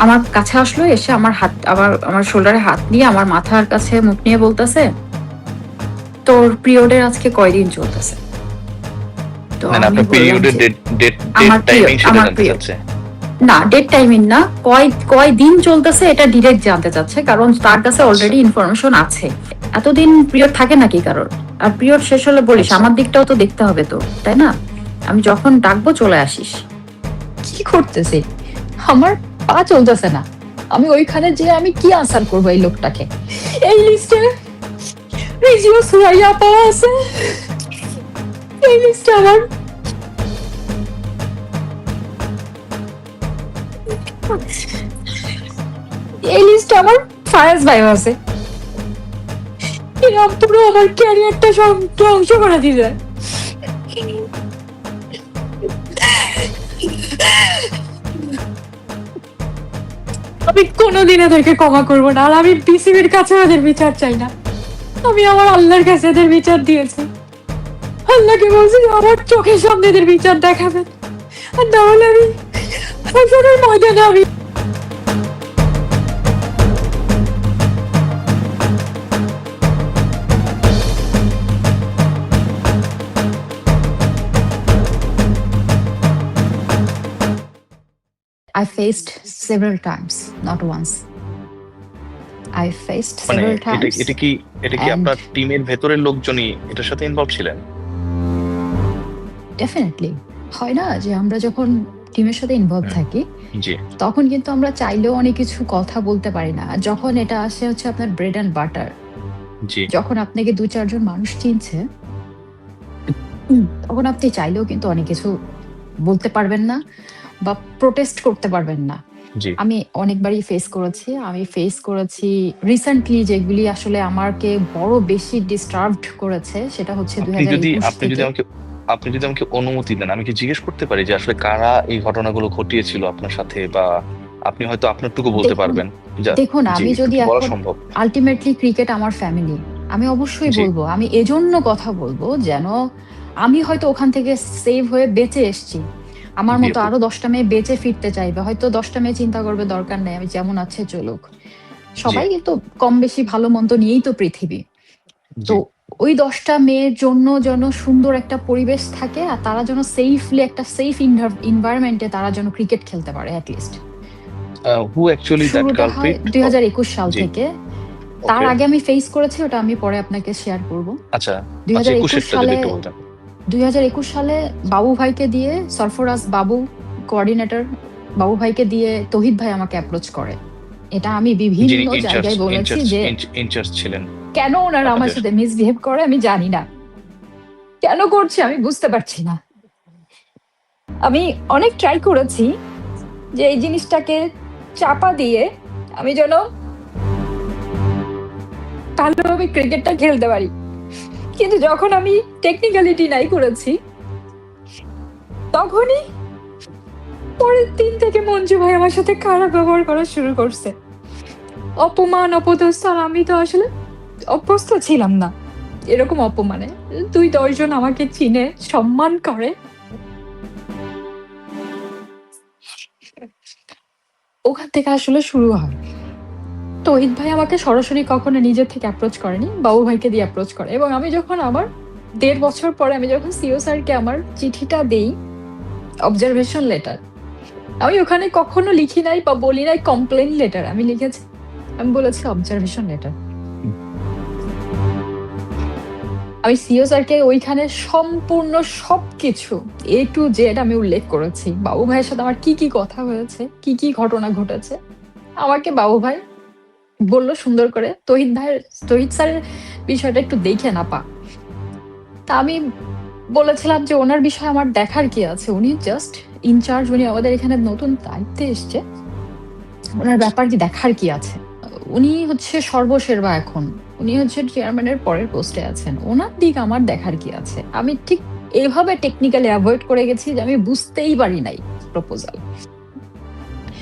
আমার কাছে আসলো, এসে আমার শোল্ডারে হাত দিয়ে আমার মাথার কাছে মুখ নিয়ে বলতেছে, তোর পিরিয়ডের আজকে কয়দিন চলতেছে? তো মানে আমি আপনার বললাম পিরিয়ডের যে ডেট আমার টাইমিং সেটা আমার জানতে পিরিয়ড চাচ্ছে। না, ডেট টাইমিং না, কয় দিন চলতেছে এটা ডিরেক্ট জানতে চাচ্ছে, কারণ তার কাছে আচ্ছা অলরেডি ইনফরমেশন আছে। এতদিন পিরিয়ড থাকে নাকি কারোর? আর পিরিয়ড শেষ হলে বলিস, আচ্ছা আমার দিকটাও তো দেখতে হবে তো, তাই না? আমি যখন ডাকবো চলে আসিস। কি করতেছে? আমার পা চলতেছে না। আমি ওইখানে যে আমি কি আনসার করবো এই লোকটাকে? এই লিস্টে রিজিও সুরাইয়া পাওয়া আছে, এই লিস্টে আমার এই লিস্টে আমার ফায়াজ ভাই আছে। এরা পুরো আমার ক্যারিয়ারটা ধ্বংস করে দিবে। আমি কোনোদিন এদেরকে ক্ষমা করবো না, আর আমি বিসিবির কাছে ওদের বিচার চাই না। আমি আমার আল্লাহর কাছে এদের বিচার দিয়েছি। আল্লাহকে বলছি আমার চোখের সামনে এদের বিচার দেখাবেন, আর না হলে আমি হাসরের ময়দানে আমি I faced several times, not once. I faced মানে several এটা times, এটা কি এটা কি and আপনার টিমের ভেতরের লোকজনই এটার সাথে ইনভলভ ছিলেন? definitely হয় না যে আমরা যখন টিমের সাথে ইনভলভ হুম, থাকি জি তখন কিন্তু আমরা চাইলেও অনেক কিছু কথা বলতে পারি না। আর যখন এটা আসে হচ্ছে আপনার ব্রেড অ্যান্ড বাটার, জি যখন আপনাকে 2-4 জন মানুষ চিনছে, তখন আপনি চাইলেও কিন্তু অনেক কিছু বলতে পারবেন না বা প্রোটেস্ট করতে পারবেন না। জি আমি অনেকবারই ফেস করেছি রিসেন্টলি, যেগুলি আসলে আমাকে বড় বেশি ডিস্টার্বড করেছে সেটা হচ্ছে আপনি যদি 2021 আপনি যদি থেকে। আমাকে আপনি যদি আমাকে অনুমতি দেন, আমি কি জিজ্ঞেস করতে পারি যে আসলে কারা এই ঘটনাগুলো ঘটিয়েছিল আপনার সাথে, বা আপনি হয়তো আপনারটুকু বলতে দেখুন পারবেন? যা দেখুন জি, আমি একটু যদি কি বলা এখন সম্ভব? আলটিমেটলি ক্রিকেট আমার ফ্যামিলি, আমি অবশ্যই জি বলবো। আমি এজন্য কথা বলবো যেন আমি হয়তো ওখান থেকে সেভ হয়ে বেঁচে এসেছি, আমার জি মতো আপু আরো 10টা মেয়ে বেঁচে ফিরতে চাইবে, হয়তো 10টা মেয়ে চিন্তা করবে দরকার নেই, আমি যেমন আছে চলুক। জি সবাই কিন্তু কম বেশি ভালো মন্দ নিয়েই তো পৃথিবী। তো জি ওই 10টা মেয়ের জন্য যেন সুন্দর একটা পরিবেশ থাকে, আর তারা যেন সেফলি একটা সেফ এনভায়রনমেন্টে তারা যেন ক্রিকেট খেলতে পারে অ্যাটলিস্ট। হু অ্যাকচুয়ালি দ্যাট শুরুটা হয় কালপ্রিট? 2021 সাল জি থেকে। তার ওকে আগে আমি ফেস করেছি, ওটা আমি পরে আপনাকে শেয়ার করব। আচ্ছা আচ্ছা 2021 একুশেরটা যদি সালে একটু বলতেন। 2021 সালে বাবু ভাইকে দিয়ে, সরফরাজ বাবু কোঅর্ডিনেটর, বাবু ভাইকে দিয়ে তৌহিদ ভাই আমাকে অ্যাপ্রোচ করে। এটা আমি যিনি বিভিন্ন ইনচার্জ জায়গায় বলেছি ইনচার্জ যে ইনচার্জ ছিলেন কেন ওনারা আমার আপনাদের। সাথে মিসবিহেভ করে আমি জানি না, কেন করছে আমি বুঝতে পারছি না। আমি অনেক ট্রাই করেছি যে এই জিনিসটাকে চাপা দিয়ে আমি যেন ভালোভাবে ক্রিকেটটা খেলতে পারি, কিন্তু যখন আমি টেকনিক্যালিটি নাই করেছি তখনই পরের দিন থেকে মঞ্জু ভাই আমার সাথে খারাপ ব্যবহার করা শুরু করছে, অপমান অপদস্থ। আর আমি তো আসলে অভ্যস্ত ছিলাম না এরকম অপমানে। 2-10 জন আমাকে চিনে সম্মান করে, ওখান থেকে আসলে শুরু হয়। তৌহিদ ভাই আমাকে সরাসরি কখনো নিজের থেকে অ্যাপ্রোচ করেনি, বাবু ভাইকে দিয়ে অ্যাপ্রোচ করে। এবং আমি যখন আমার 1.5 বছর পরে আমি যখন সিও স্যারকে আমার চিঠিটা দেই, অবজারভেশন লেটার, আমি ওখানে কখনো লিখি নাই বা বলি নাই কমপ্লেন লেটার, আমি লিখেছি, আমি বলেছি অবজারভেশন লেটার। আমি সিও স্যারকে ওইখানে সম্পূর্ণ সবকিছু A to Z আমি উল্লেখ করেছি, বাবু ভাইয়ের সাথে আমার কি কি কথা হয়েছে, কি কি ঘটনা ঘটেছে। আমাকে বাবু ভাই বললো সুন্দর করে, তৌহিদ স্যারের বিষয়টা একটু দেখে না পা। তা আমি বলেছিলাম যে ওনার বিষয়ে আমার দেখার কি আছে, উনি জাস্ট ইনচার্জ, উনি আমাদের এখানে নতুন দায়িত্বে এসছে, ওনার ব্যাপার কি দেখার কি আছে? উনি হচ্ছে সর্বসের্বা এখন, উনি হচ্ছে চেয়ারম্যানের পরের পোস্টে আছেন, ওনার দিক আমার দেখার কি আছে? আমি ঠিক এভাবে টেকনিক্যালি অ্যাভয়েড করে গেছি যে আমি বুঝতেই পারি নাই প্রপোজাল।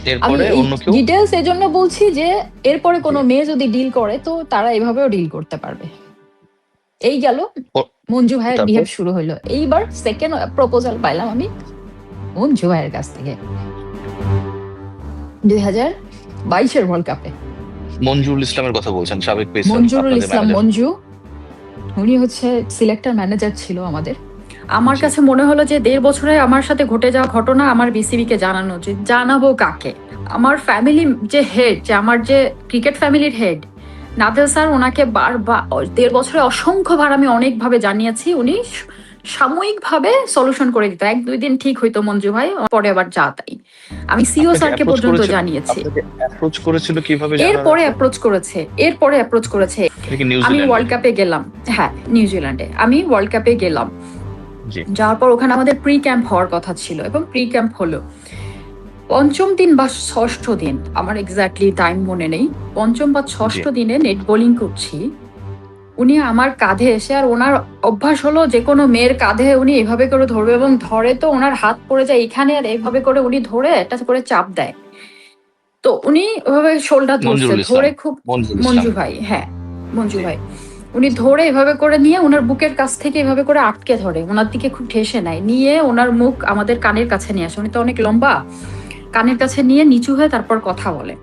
আমি এরপরে এই অন্য কেউ? ডিটেলস এজন্য বলছি যে এরপরে জি কোনো মেয়ে যদি ডিল করে তো তারা এভাবেও ডিল করতে পারবে। এই গেল ও- মঞ্জু ভাইয়ের তারপর? বিহেভ শুরু হইলো। এইবার সেকেন্ড প্রপোজাল পাইলাম আমি মঞ্জু ভাইয়ের কাছ থেকে 22-এর ওয়ার্ল্ড কাপে। মঞ্জুরুল ইসলামের কথা বলছেন, সাবেক পেসার, মঞ্জুরুল আপনাদের ইসলাম ম্যানেজার। মঞ্জু, উনি হচ্ছে সিলেক্টর ম্যানেজার ছিল আমাদের। আমার জি কাছে মনে হলো যে 1.5 বছরে আমার সাথে ঘটে যাওয়া ঘটনা আমার বিসিবি কে জানানো উচিত। জানাবো কাকে? আমার ফ্যামিলি যে হেড, যে আমার যে ক্রিকেট ফ্যামিলির হেড নাদেল স্যার, ওনাকে বারবার 1.5 বছরে অসংখ্যবার আমি অনেকভাবে জানিয়েছি। উনি সাময়িকভাবে সলিউশন করে দিত, 1-2 দিন ঠিক হইতো মঞ্জু ভাই, পরে আবার যা তাই। আমি সিও আপনাকে স্যারকে অ্যাপ্রোচ পর্যন্ত করেছিল, জানিয়েছি। আপনাকে অ্যাপ্রোচ করেছিল কিভাবে জানার এরপরে আছে? অ্যাপ্রোচ করেছে, এরপরে অ্যাপ্রোচ করেছে। এটা কি আমি নিউজিল্যান্ডে? ওয়ার্ল্ড কাপে গেলাম। হ্যাঁ, নিউজিল্যান্ডে আমি ওয়ার্ল্ড কাপে গেলাম। জি যাওয়ার পর ওখানে আমাদের প্রি ক্যাম্প হওয়ার কথা ছিল এবং প্রি ক্যাম্প হলো। পঞ্চম দিন বা ষষ্ঠ দিন, আমার এক্স্যাক্টলি টাইম মনে নেই, পঞ্চম বা জি ষষ্ঠ দিনে নেট বোলিং করছি। উনি আমার কাঁধে এসে, আর ওনার অভ্যাস হলো যে কোনো মেয়ের কাঁধে উনি এভাবে করে ধরবে, এবং ধরে তো ওনার হাত পড়ে যায় এখানে, আর এইভাবে করে উনি ধরে একটা করে চাপ দেয়। তো উনি ওভাবে শোল্ডার ধরছে, মঞ্জুরুল ইসলাম, ধরে খুব, মঞ্জুরুল ইসলাম। মঞ্জু ভাই, হ্যাঁ মঞ্জু জি ভাই, উনি ধরে এভাবে করে নিয়ে ওনার বুকের কাছ থেকে এভাবে করে আটকে ধরে, ওনার দিকে খুব ঠেসে নেয়, নিয়ে ওনার মুখ আমাদের কানের কাছে নিয়ে আসে। উনি তো অনেক লম্বা, কানের কাছে নিয়ে নিচু হয়ে তারপর কথা বলে।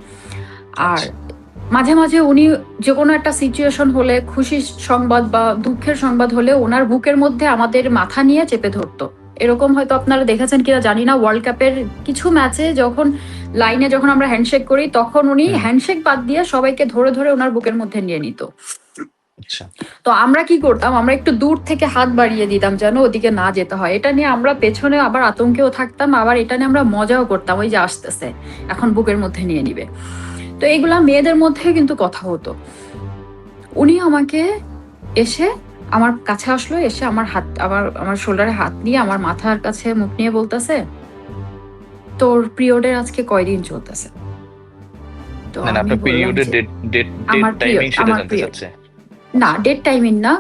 আর আচ্ছা মাঝে মাঝে উনি যে কোনো একটা সিচুয়েশন হলে, খুশির সংবাদ বা দুঃখের সংবাদ হলে, ওনার বুকের মধ্যে আমাদের মাথা নিয়ে চেপে ধরতো। এরকম হয়তো আপনারা দেখেছেন কিনা জানি না, ওয়ার্ল্ড কাপের কিছু ম্যাচে যখন লাইনে যখন আমরা হ্যান্ডশেক করি, তখন উনি হুম হ্যান্ডশেক বাদ দিয়ে সবাইকে ধরে ধরে ওনার বুকের মধ্যে নিয়ে নিত। আচ্ছা তো আমরা কি করতাম, আমরা একটু দূর থেকে হাত বাড়িয়ে দিতাম যেন ওদিকে না যেতে হয়। এটা নিয়ে আমরা পেছনে আবার আতঙ্কেও থাকতাম, আবার এটা নিয়ে আমরা মজাও করতাম, ওই যে আসতেছে এখন বুকের মধ্যে নিয়ে নিবে। তো এইগুলা মেয়েদের মধ্যে কিন্তু কথা হতো। উনি আমাকে এসে আমার কাছে আসলো, এসে আমার হাত, আমার শোল্ডারে হাত দিয়ে আমার মাথার কাছে মুখ নিয়ে বলতেছে, তোর পিরিয়ডের আজকে কয়দিন চলতেছে? তো মানে আমি আপনার বললাম পিরিয়ডের যে ডেট ডেট ডেট আমার টাইমিং পিরিয়ড, সেটা আমার জানতে পিরিয়ড চাচ্ছে। না, আচ্ছা ডেট টাইমিং না,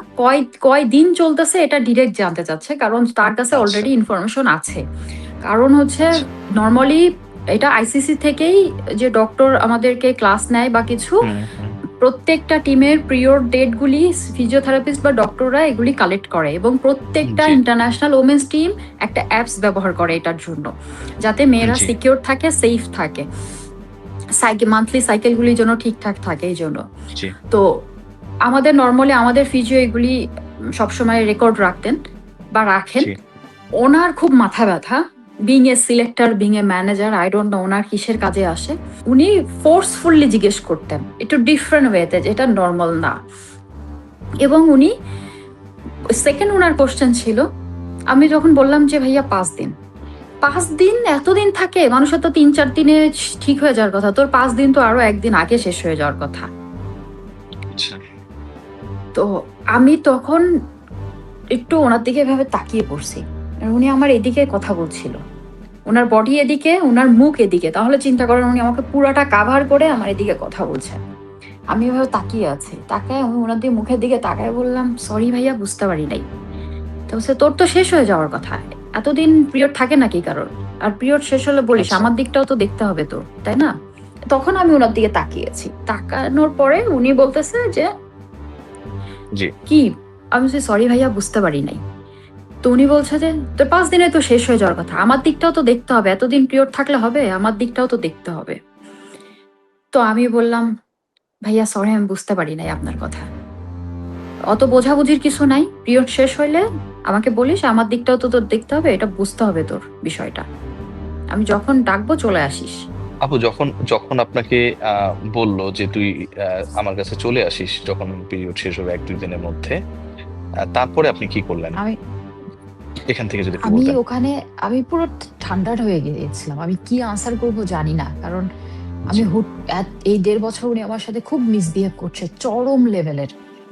কয় দিন চলতেছে এটা ডিরেক্ট জানতে চাচ্ছে, কারণ তার কাছে আচ্ছা অলরেডি ইনফরমেশন আছে। কারণ হচ্ছে আচ্ছা নর্মালি এটা আইসিসি থেকেই যে ডক্টর আমাদেরকে ক্লাস নেয় বা কিছু, হুম হুম প্রত্যেকটা টিমের পিরিয়ড ডেট গুলি ফিজিওথেরাপিস্ট বা ডক্টররা এগুলি কালেক্ট করে, এবং প্রত্যেকটা জি ইন্টারন্যাশনাল ওমেন্স টিম একটা অ্যাপস ব্যবহার করে এটার জন্য, যাতে মেয়েরা জি সিকিউর থাকে, সেফ থাকে, মান্থলি সাইকেলগুলি যেন ঠিকঠাক থাকে এই জন্য। জি তো আমাদের নর্মালি আমাদের ফিজিও এগুলি সবসময় রেকর্ড রাখতেন বা রাখেন। জি ওনার খুব মাথা ব্যথা, being a selector, being a manager, I don't know ওনার কিসের কাজে আসে। উনি ফোর্সফুলি জিজ্ঞেস করতেন একটু ডিফারেন্ট ওয়েতে, যেটা নর্মাল না। এবং উনি সেকেন্ড ওনার কোশ্চেন ছিল, আমি যখন বললাম যে ভাইয়া 5 দিন, 5 দিন এতদিন থাকে? মানুষের তো 3-4 দিনে ঠিক হয়ে যাওয়ার কথা, তোর 5 দিন তো আরো একদিন আগে শেষ হয়ে যাওয়ার কথা। আচ্ছা তো আমি তখন একটু ওনার দিকে এভাবে তাকিয়ে পড়ছি, আর উনি আমার এদিকে কথা বলছিল, ওনার বডি এদিকে, ওনার মুখ এদিকে, তাহলে চিন্তা করেন উনি আমাকে পুরাটা কাভার করে আমার এদিকে কথা বলছেন। আমি এভাবে তাকিয়ে আছি, তাকায় আমি ওনার দিকে মুখের দিকে তাকায় বললাম, সরি ভাইয়া, বুঝতে পারি নাই। তো বলছে, তোর তো শেষ হয়ে যাওয়ার কথা, এতদিন পিরিয়ড থাকে নাকি কারোর? আর পিরিয়ড শেষ হলে বলিস আচ্ছা আমার দিকটাও তো দেখতে হবে তো, তাই না? তখন আমি ওনার দিকে তাকিয়েছি, তাকানোর পরে উনি বলতেছে যে জি কি? আমি বলছি, সরি ভাইয়া, বুঝতে পারি নাই। তো উনি বলছে যে তোর 5 দিনে তো শেষ হয়ে যাওয়ার কথা, আমার দিকটাও তো দেখতে হবে, এতদিন পিরিয়ড থাকলে হবে? আমার দিকটাও তো দেখতে হবে। তো আমি বললাম, ভাইয়া সরি, আমি বুঝতে পারি নাই আপনার কথা, অত বোঝাবুঝির কিছু নাই, পিরিয়ড শেষ হইলে আমাকে বলিস, আমার দিকটাও তো তোর দেখতে হবে, এটা বুঝতে হবে তোর বিষয়টা, আমি যখন ডাকবো চলে আসিস। আপু, যখন যখন আপনাকে বললো যে তুই আমার কাছে চলে আসিস যখন পিরিয়ড শেষ হবে 1-2 দিনের মধ্যে, তারপরে আপনি কি করলেন আমি এখান থেকে যদি একটু আমি বলতেন। ওখানে আমি পুরো ঠান্ডার হয়ে গিয়েছিলাম, আমি কি আনসার করব জানি না, কারণ আমি জি এই 1.5 বছর উনি আমার সাথে খুব মিসবিহেভ করছে, চরম লেভেলের।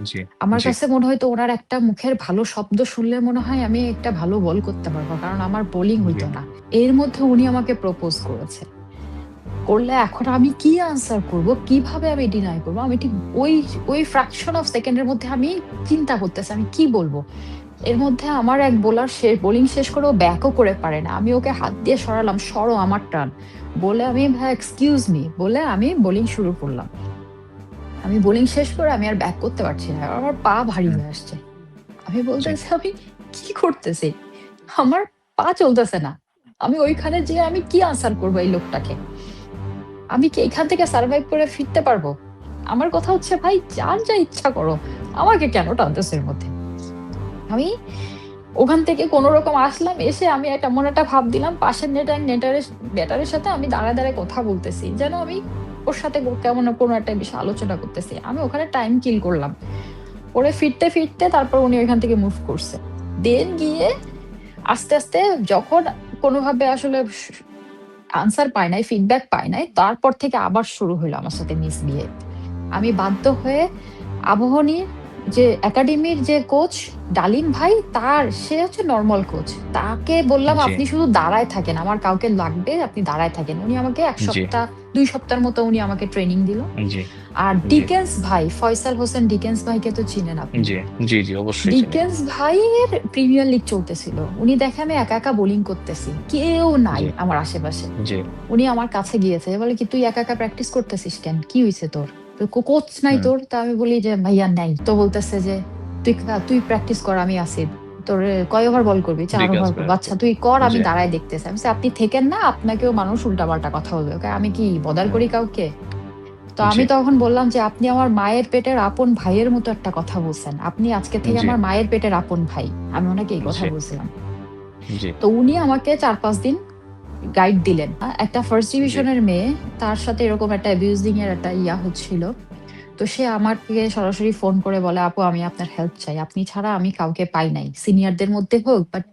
জি আমার জি কাছে মনে হয় তো ওনার একটা মুখের ভালো শব্দ শুনলে মনে হয় আমি একটা ভালো বল করতে পারবো, কারণ আমার বোলিং জি হইতো না। এর মধ্যে উনি আমাকে প্রপোজ করেছে, করলে এখন আমি কি আনসার করব, কিভাবে আমি ডিনাই করব? আমি ঠিক ওই ওই ফ্র্যাকশন অফ সেকেন্ডের মধ্যে আমি চিন্তা করতেছি আমি কি বলবো। এর মধ্যে আমার এক বোলার শেষ বোলিং শেষ করে ও ব্যাকও করে পারে না, আমি ওকে হাত দিয়ে সরালাম, সরো আমার টার্ন বলে, আমি ভাই এক্সকিউজ মি বলে আমি বোলিং শুরু করলাম। আমি বোলিং শেষ করে আমি আর ব্যাক করতে পারছি না, আমার পা ভারী হুম, হয়ে আসছে। আমি জি বলতেছি আমি কি করতেছি, আমার পা চলতেছে না। আমি ওইখানে যে আমি কি আনসার করবো এই লোকটাকে? আমি কি এখান থেকে সার্ভাইভ করে ফিরতে পারবো? আমার কথা হচ্ছে ভাই যার যা ইচ্ছা করো, আমাকে কেন টানতেছো এর মধ্যে? আমি ওখান থেকে কোন রকম আসলাম, এসে আমি একটা মনে একটা ভাব দিলাম, পাশের নেটারের সাথে আমি দাঁড়ায় দাঁড়ায় কথা বলতেছি, যেন আমি ওর সাথে কেমন কোনো একটা বিষয় আলোচনা করতেছি। আমি ওখানে টাইম কিল করলাম। ওরে ফিরতে ফিরতে তারপর উনি ওইখান থেকে মুভ করছে। দেন গিয়ে আস্তে আস্তে যখন কোনোভাবে আসলে আনসার পাই নাই, ফিডব্যাক পাই নাই, তারপর থেকে আবার শুরু হলো আমার সাথে মিসবিহেভ। আমি বাধ্য হয়ে আবাহনীর যে একাডেমির যে কোচ ডালিম ভাই, সে হচ্ছে নর্মাল কোচ, তাকে বললাম জি আপনি শুধু দাঁড়ায় থাকেন, আমার কাউকে লাগবে, আপনি দাঁড়ায় থাকেন। উনি আমাকে এক জি সপ্তাহ 2 সপ্তাহের মতো উনি আমাকে ট্রেনিং দিল। জি আর জি ডিকেন্স ভাই, ফয়সাল হোসেন ডিকেন্স ভাইকে তো চিনেন আপনি। জি জি জি অবশ্যই চিনি। ডিকেন্স ভাইয়ের প্রিমিয়ার লিগ চলতেছিল, উনি দেখে আমি একা একা বোলিং করতেছি, কেউ নাই জি আমার আশেপাশে। জি উনি আমার কাছে গিয়েছে, বলে কি তুই একা একা প্র্যাকটিস করতেছিস কেন, কি হয়েছে তোর, কোচ নাই হুম তোর? তা আমি বলি যে ভাইয়া নাই। তো বলতেছে যে তুই প্র্যাকটিস কর, আমি আসি। তোর কয় ওভার বল করবি? 4 ওভার করবো। আচ্ছা তুই কর, আমি জি দাঁড়ায় দেখতেছি। আমি বলছি, আপনি থেকেন না, আপনাকেও মানুষ উল্টাপাল্টা কথা বলবে, ওকে আমি কি বদার হুম করি কাউকে? তো জি আমি তখন বললাম যে আপনি আমার মায়ের পেটের আপন ভাইয়ের মতো একটা কথা বলছেন, আপনি আজকে থেকে জি আমার মায়ের পেটের আপন ভাই। আমি ওনাকে এই কথা জি বলছিলাম। জি তো উনি আমাকে 4-5 দিন গাইড দিলেন। একটা ফার্স্ট জি ডিভিশনের মেয়ে, তার সাথে এরকম একটা অ্যাবিউজিং এর একটা হচ্ছিল। তো সে আমাকে সরাসরি ফোন করে বলে, আপু আমি আপনার হেল্প চাই, আপনি ছাড়া আমি কাউকে পাই নাই, সিনিয়রদের মধ্যে হোক বাট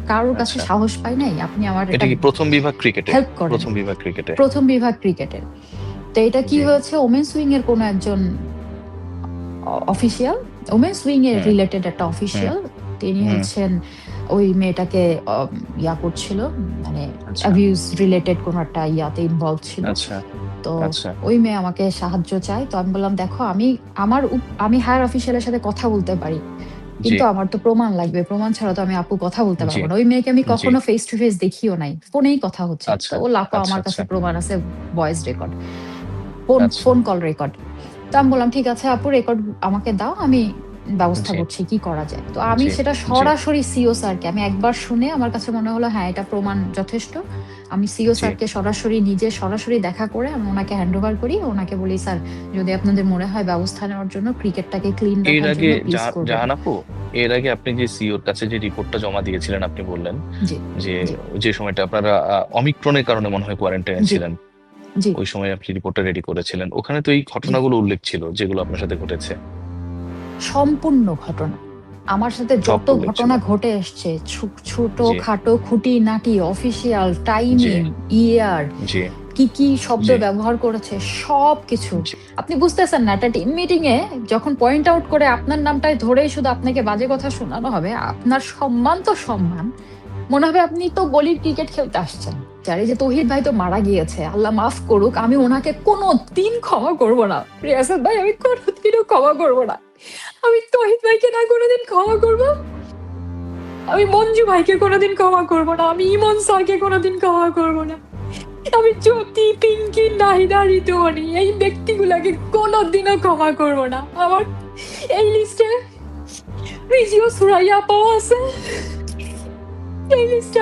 কারোর কাছে আচ্ছা, সাহস পাই নাই, আপনি আমার এটা একটা কি প্রথম বিভাগ ক্রিকেটে? হেল্প করেন। প্রথম বিভাগ ক্রিকেটে? প্রথম বিভাগ ক্রিকেটের। তো এটা কি জি হয়েছে, ওমেন্স উইং এর কোনো একজন অফিসিয়াল, ওমেন্স উইং এর হুম রিলেটেড একটা হুম অফিসিয়াল, তিনি হুম হচ্ছেন ওই মেয়েটাকে করছিল, মানে আচ্ছা অ্যাবিউজ রিলেটেড কোন একটা ইনভলভ ছিল। আচ্ছা তো আচ্ছা ওই মেয়ে আমাকে সাহায্য চায়। তো আমি বললাম দেখো, আমি হায়ার অফিসিয়ালের সাথে কথা বলতে পারি, জি কিন্তু আমার তো প্রমাণ লাগবে, প্রমাণ ছাড়া তো আমি আপু কথা বলতে জি পারবো না। ওই মেয়েকে আমি জি কখনো ফেস টু ফেস দেখিও নাই, ফোনেই কথা হচ্ছে। তো আচ্ছা ও আপু আচ্ছা আমার কাছে আচ্ছা প্রমাণ আছে, ভয়েস রেকর্ড, ফোন আচ্ছা ফোন কল রেকর্ড। তো আমি বললাম ঠিক আছে আপু, রেকর্ড আমাকে দাও, আমি ব্যবস্থা জি করছি কি করা যায়। তো আমি জি সেটা জি সরাসরি সিও স্যারকে, আমি একবার শুনে আমার কাছে মনে হলো হ্যাঁ এটা প্রমাণ যথেষ্ট। আমি সিও জি স্যারকে সরাসরি দেখা করে আমি ওনাকে হ্যান্ড ওভার করি, ওনাকে বলি স্যার যদি আপনাদের মনে হয় ব্যবস্থা নেওয়ার জন্য, ক্রিকেটটাকে ক্লিন এর রাখার আগে জন্য প্লিজ করবেন। জাহান আপু, এর আগে আপনি যে সিওর কাছে যে রিপোর্টটা জমা দিয়েছিলেন, আপনি বললেন জি যে জি যে সময়টা আপনারা অমিক্রনের কারণে মনে হয় কোয়ারেন্টাইনে জি ছিলেন, জি ওই সময় আপনি রিপোর্টটা রেডি করেছিলেন, ওখানে তো এই জি ঘটনাগুলো উল্লেখ ছিল যেগুলো আপনার সাথে ঘটেছে? সম্পূর্ণ ঘটনা আমার সাথে সব যত উল্লেখ ছিল? ঘটনা ঘটে এসছে, ছোট জি খাটো খুঁটিনাটি, অফিসিয়াল, জি টাইমিং, ইয়ার, জি কি কি শব্দ জি ব্যবহার করেছে, সবকিছু। জি আপনি বুঝতেছেন না, একটা টিম মিটিং এ যখন পয়েন্ট আউট করে আপনার নামটাই ধরেই শুধু আপনাকে বাজে কথা শোনানো হবে, আপনার সম্মান তো সম্মান, মনে হবে আপনি তো গলির ক্রিকেট খেলতে আসছেন। যারে যে তৌহিদ ভাই তো মারা গিয়েছে, আল্লাহ মাফ করুক, আমি ওনাকে কোনো দিন ক্ষমা করবো না। রিয়াসাত ভাই, আমি কোনোদিনও ক্ষমা করবো না। আমি তৌহিদ ভাইকে না কোনোদিন ক্ষমা করবো, আমি মঞ্জু ভাইকে কোনোদিন ক্ষমা করবো না, আমি ইমন স্যারকে কোনোদিন ক্ষমা করবো না, আমি জ্যোতি, পিঙ্কি, নাহিদা, ঋতুমণি, এই ব্যক্তিগুলাকে কোনোদিনও ক্ষমা করবো না। আমার এই লিস্টে রিজিও সুরাইয়া পাওয়া আছে, এই লিস্টে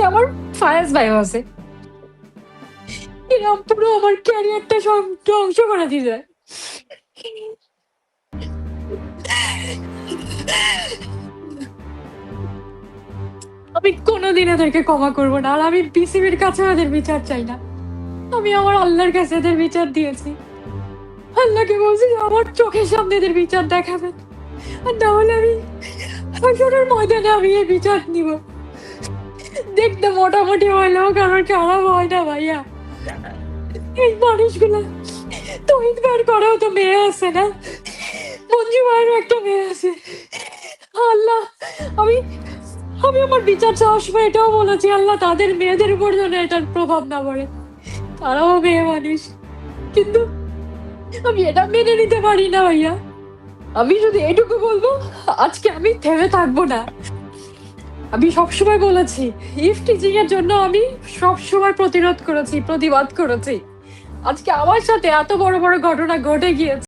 আমার ফায়াজ ভাইও আছে। এরা পুরো আমার ক্যারিয়ারটা সব ধ্বংস করে দিছে। আমি কোনোদিন এদেরকে ক্ষমা করবো না, আর আমি বিসিবির কাছে এদের বিচার চাই না। আমি আমার আল্লাহর কাছে এদের বিচার দিয়েছি, আল্লাহকে বলছি আমার চোখের সামনে এদের বিচার দেখাবেন, আর না হলে আমি হাসরের ময়দানে আমি এই বিচার নিব। দেখতে মোটামুটি হলেও কারোর খারাপ হয় না ভাইয়া। এই মানুষগুলা, তহিদ ভাইয়ের করেও তো মেয়ে আছে না, মঞ্জু ভাইয়েরও একটা মেয়ে আছে। আল্লাহ, আমি আমি আমার বিচার চাওয়ার সময় এটাও বলেছি, আল্লাহ তাদের মেয়েদের উপর যেন এটার প্রভাব না পড়ে, তারাও মেয়ে মানুষ। কিন্তু আমি এটা মেনে নিতে পারি না ভাইয়া। আমি শুধু এটুকু বলবো, আজকে আমি থেমে থাকবো না। আমি সবসময় বলেছি, ইফ টিচিং এর জন্য আমি সবসময় প্রতিরোধ করেছি, প্রতিবাদ করেছি। আজকে আমার সাথে এত বড় বড় ঘটনা ঘটে গিয়েছে,